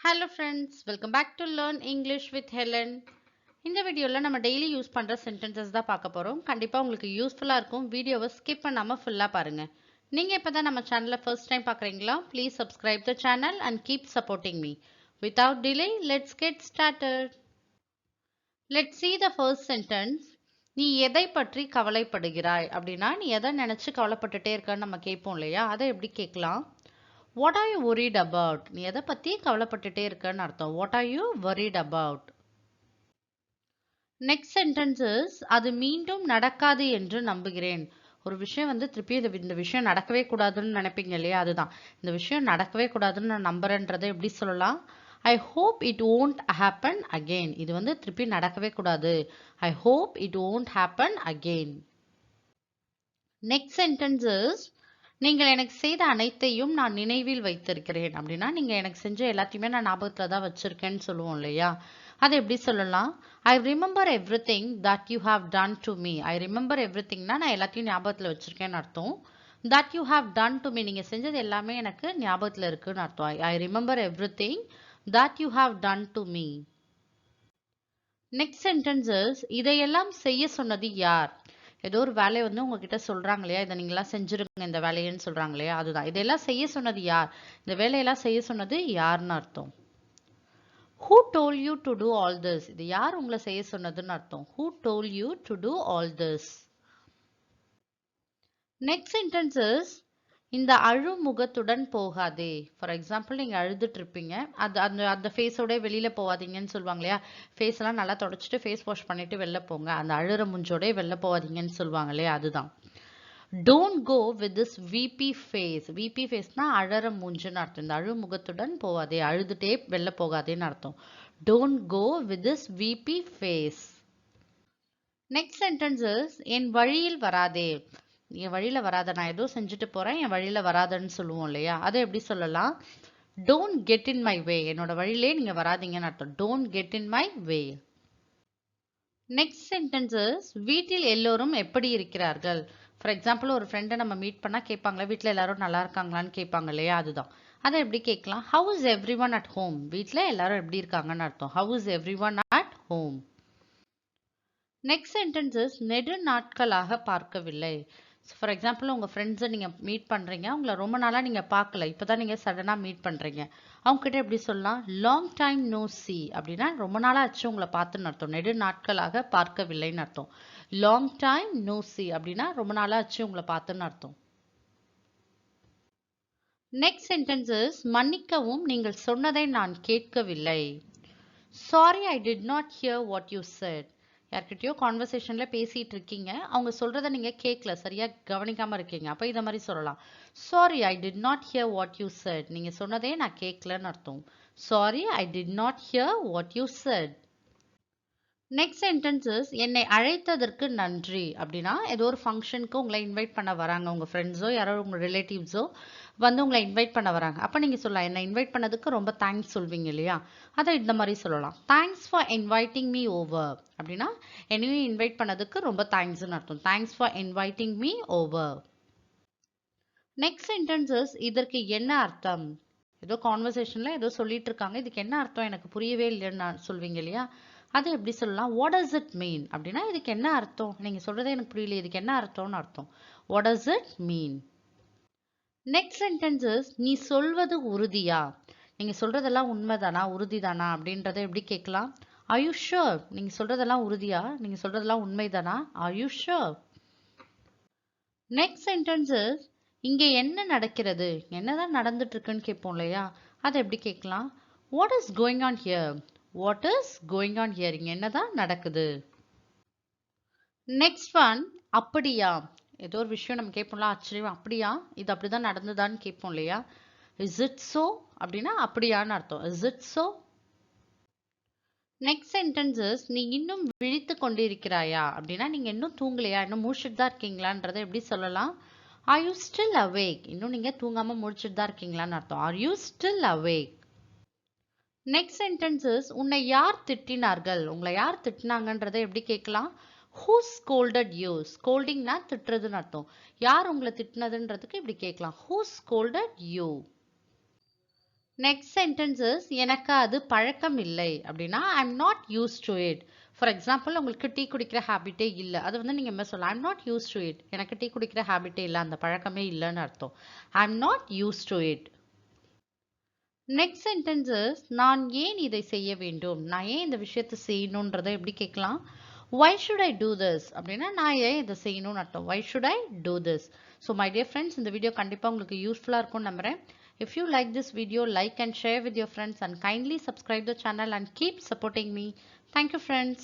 Hello friends, welcome back to Learn English with Helen. இந்த வீடியோல நம்ம டெய்லி யூஸ் பண்ற சென்டென்சஸ் தான் பார்க்க போறோம். கண்டிப்பா உங்களுக்கு யூஸ்ஃபுல்லா இருக்கும். வீடியோவை ஸ்கிப் பண்ணாம ஃபுல்லா பாருங்க. நீங்க இப்பதான் நம்ம சேனலை ஃபர்ஸ்ட் டைம் பார்க்கறீங்களா? Please subscribe the channel and keep supporting me. Without delay, let's get started. Let's see the first sentence. நீ எதை பற்றி கவலைப்படுகிறாய் அப்படின்னா நீ எதை நினைச்சு கவலைப்பட்டுட்டே இருக்கன்னு நம்ம கேட்போம் இல்லையா? அதை எப்படி கேட்கலாம்? What are you worried about? நீ எதை பத்தி கவலைப்பட்டுட்டே இருக்கன்னு அர்த்தம். What are you worried about? Next sentence is அது மீண்டும் நடக்காது என்று நம்புகிறேன். ஒரு விஷயம் திருப்பி இந்த விஷயம் நடக்கவே கூடாதுன்னு நினைப்பீங்க இல்லையா? அதுதான். இந்த விஷயம் நடக்கவே கூடாதுன்னு நான் நம்புறேன்றதை எப்படி சொல்லலாம்? I hope it won't happen again. இது திருப்பி நடக்கவே கூடாது. I hope it won't happen again. Next sentence is நீங்கள் எனக்கு செய்த அனைத்தையும் நான் நினைவில் வைத்திருக்கிறேன் அப்படின்னா நீங்க எனக்கு செஞ்ச எல்லாத்தையுமே நான் ஞாபகத்துல தான் வச்சிருக்கேன்னு சொல்லுவோம் இல்லையா? அதை எப்படி சொல்லலாம்? I remember everything that you have done to me. I remember everythingனா நான் எல்லாத்தையும் ஞாபகத்துல வச்சிருக்கேன்னு அர்த்தம். That you have done to me நீங்க செஞ்சது எல்லாமே எனக்கு ஞாபகத்துல இருக்குன்னு அர்த்தம். I remember everything that you have done to me. Next sentence is இதையெல்லாம் செய்ய சொன்னது யார்? ஏதோ ஒரு வேலையை உங்ககிட்ட சொல்றாங்க இல்லையா? இதை நீங்களாம் செஞ்சிருங்க இந்த வேலையன்னு சொல்றாங்க இல்லையா? அதுதான். இதெல்லாம் செய்ய சொன்னது யார்? இந்த வேலையெல்லாம் செய்ய சொன்னது யாருன்னு அர்த்தம். Who told you to do all this? இது யார் உங்களை செய்ய சொன்னதுன்னு அர்த்தம். Who told you to do all this? Next sentence is இந்த அழுமுகத்துடன் போகாதே. ஃபார் எக்ஸாம்பிள் நீங்க அழுதுட்டு இருப்பீங்க. அது அந்த அந்த ஃபேஸோட வெளியில போகாதீங்கன்னு சொல்லுவாங்க இல்லையா? ஃபேஸ் எல்லாம் நல்லா தொடச்சிட்டு ஃபேஸ் வாஷ் பண்ணிட்டு வெளில போங்க. அந்த அழுற மூஞ்சோட வெளில போகாதீங்கன்னு சொல்லுவாங்க இல்லையா? அதுதான். Don't go with this weepy face. Weepy faceனா அழற மூஞ்சுன்னு அர்த்தம். இந்த அழுமுகத்துடன் போகாதே. அழுதுட்டே வெளில போகாதேன்னு அர்த்தம். Don't go with this weepy face. Next sentence is என் வழியில் வராதே. என் வழியில வராத, நான் ஏதோ செஞ்சுட்டு போறேன், என் வழியில வராதன்னு சொல்லுவோம் இல்லையா? அதை எப்படி சொல்லலாம்? Don't get in my way. என்னோட வழியிலே நீங்க வராதீங்கன்னு அர்த்தம். Don't get in my way. Next sentence is வீட்டில் எல்லோரும் எப்படி இருக்கிறார்கள்? ஃபார் எக்ஸாம்பிள் ஒரு ஃப்ரெண்டை நம்ம மீட் பண்ணா கேட்பாங்களா, வீட்டில் எல்லாரும் நல்லா இருக்காங்களான்னு கேட்பாங்க இல்லையா? அதுதான். அதை எப்படி கேட்கலாம்? How is everyone at home? வீட்டில் எல்லாரும் எப்படி இருக்காங்கன்னு அர்த்தம். How is everyone at home? Next sentence is நெடு நாட்களாக பார்க்கவில்லை. ஃபார் எக்ஸாம்பிள் உங்கள் ஃப்ரெண்ட்ஸை நீங்கள் மீட் பண்ணுறீங்க, உங்களை ரொம்ப நாளாக நீங்கள் பார்க்கல, இப்போ தான் நீங்கள் சடனாக மீட் பண்ணுறீங்க. அவங்ககிட்ட எப்படி சொல்லலாம்? லாங் டைம் நோ சி அப்படின்னா ரொம்ப நாளாக ஆச்சு உங்களை பார்த்துன்னு அர்த்தம். நெடு நாட்களாக பார்க்கவில்லைன்னு அர்த்தம். லாங் டைம் நோ சி அப்படின்னா ரொம்ப நாளாக ஆச்சு உங்களை பார்த்துன்னு அர்த்தம். நெக்ஸ்ட் சென்டென்ஸ் இஸ் மன்னிக்கவும், நீங்கள் சொன்னதை நான் கேட்கவில்லை. Sorry, I did not here what you said. யார்கிட்டயோ கான்வர்சேஷன்ல பேசிட்டு இருக்கீங்க, அவங்க சொல்றதை நீங்க கேட்கல, சரியா கவனிக்காம இருக்கீங்க. அப்ப இத மாதிரி சொல்லலாம். Sorry, I did not here what you said. நீங்க சொன்னதே நான் கேட்கலன்னு அர்த்தம். Sorry, I did not here what you said. Next sentences என்னை அழைத்ததற்கு நன்றி அப்படின்னா ஏதோ ஒரு ஃபங்க்ஷனுக்கு உங்களை இன்வைட் பண்ண வராங்க, உங்கள் ஃப்ரெண்ட்ஸோ யாரோ உங்கள் ரிலேட்டிவ்ஸோ உங்களை இன்வைட் பண்ண வராங்க. அப்போ நீங்கள் சொல்லலாம் என்னை இன்வைட் பண்ணதுக்கு ரொம்ப தேங்க்ஸ் சொல்வீங்க இல்லையா? அதை இந்த மாதிரி சொல்லலாம். Thanks for inviting me over அப்படின்னா என்னையும் இன்வைட் பண்ணதுக்கு ரொம்ப தேங்க்ஸ்ன்னு அர்த்தம். Thanks for inviting me over. Next sentences இதற்கு என்ன அர்த்தம்? ஏதோ கான்வர்சேஷன்ல ஏதோ சொல்லிட்டு இருக்காங்க, இதுக்கு என்ன அர்த்தம் எனக்கு புரியவே இல்லைன்னு சொல்வீங்க இல்லையா? அதை எப்படி சொல்லலாம்? வாட் டஸ் இட் மீன் அப்படின்னா இதுக்கு என்ன அர்த்தம், நீங்க சொல்றதே எனக்கு புரியல, இதுக்கு என்ன அர்த்தம்னு அர்த்தம். What does it mean. Next sentences நீ சொல்வது உறுதியா? நீங்க சொல்றதெல்லாம் உண்மைதானா, உறுதிதானா அப்படின்றத எப்படி கேட்கலாம்? Are you sure? நீங்க சொல்றதெல்லாம் உறுதியா, நீங்க சொல்றதெல்லாம் உண்மைதானா? Are you sure? Next sentences இங்க என்ன நடக்கிறது, என்னதான் நடந்துட்டு இருக்குன்னு கேட்போம் இல்லையா? அதை எப்படி கேட்கலாம்? What is going on here? What is going on here? இங்க என்னதான் நடக்குது? நெக்ஸ்ட் ஒன் அப்படியா? ஏதோ ஒரு விஷயம் நம்ம கேட்போம்ல, ஆச்சரியம், அப்படியா, இது அப்படிதான் நடந்ததான்னு கேட்போம் இல்லையா? இஸ் இட் சோ அப்படின்னா அப்படியான்னு அர்த்தம். Is it so? Next sentences நீ இன்னும் விழித்து கொண்டிருக்கிறாயா அப்படின்னா நீங்க இன்னும் தூங்கலையா, இன்னும் முழிச்சிட்டு தான் இருக்கீங்களான்றதை எப்படி சொல்லலாம்? Are you still awake? இன்னும் நீங்க தூங்காம முழிச்சிட்டு தான் இருக்கீங்களான்னு அர்த்தம். Are you still awake? Next sentences உன்னை யார் திட்டினார்கள்? உங்களை யார் திட்டினாங்கன்றதை எப்படி கேட்கலாம்? Who scolded you? ஸ்கோல்டிங்னா திட்டுறதுன்னு அர்த்தம். யார் உங்களை திட்டினதுன்றதுக்கு இப்படி கேட்கலாம். Who scolded you? Next sentence is எனக்கு அது பழக்கம் இல்லை அப்படின்னா I'm not use to it. For example உங்களுக்கு டீ குடிக்கிற ஹேபிட்டே இல்லை, அது வந்து நீங்கள் என்ன சொல்லலாம், I'm not use to it. எனக்கு டீ குடிக்கிற ஹேபிட்டே இல்லை, அந்த பழக்கமே இல்லைன்னு அர்த்தம். I'm not use to it. Next sentence is நான் ஏன் இதை செய்ய வேண்டும், நான் ஏன் இந்த விஷயத்தை செய்யணுன்றதை எப்படி கேட்கலாம், why should I do this அப்படின்னா நான் ஏன் இதை செய்யணும்னு அர்த்தம். why should I do this. So my dear friends, இந்த வீடியோ கண்டிப்பாக உங்களுக்கு யூஸ்ஃபுல்லாக இருக்கும்னு நம்புகிறேன். If you like this video, like and share with your friends and kindly subscribe the channel and keep supporting me. Thank you friends.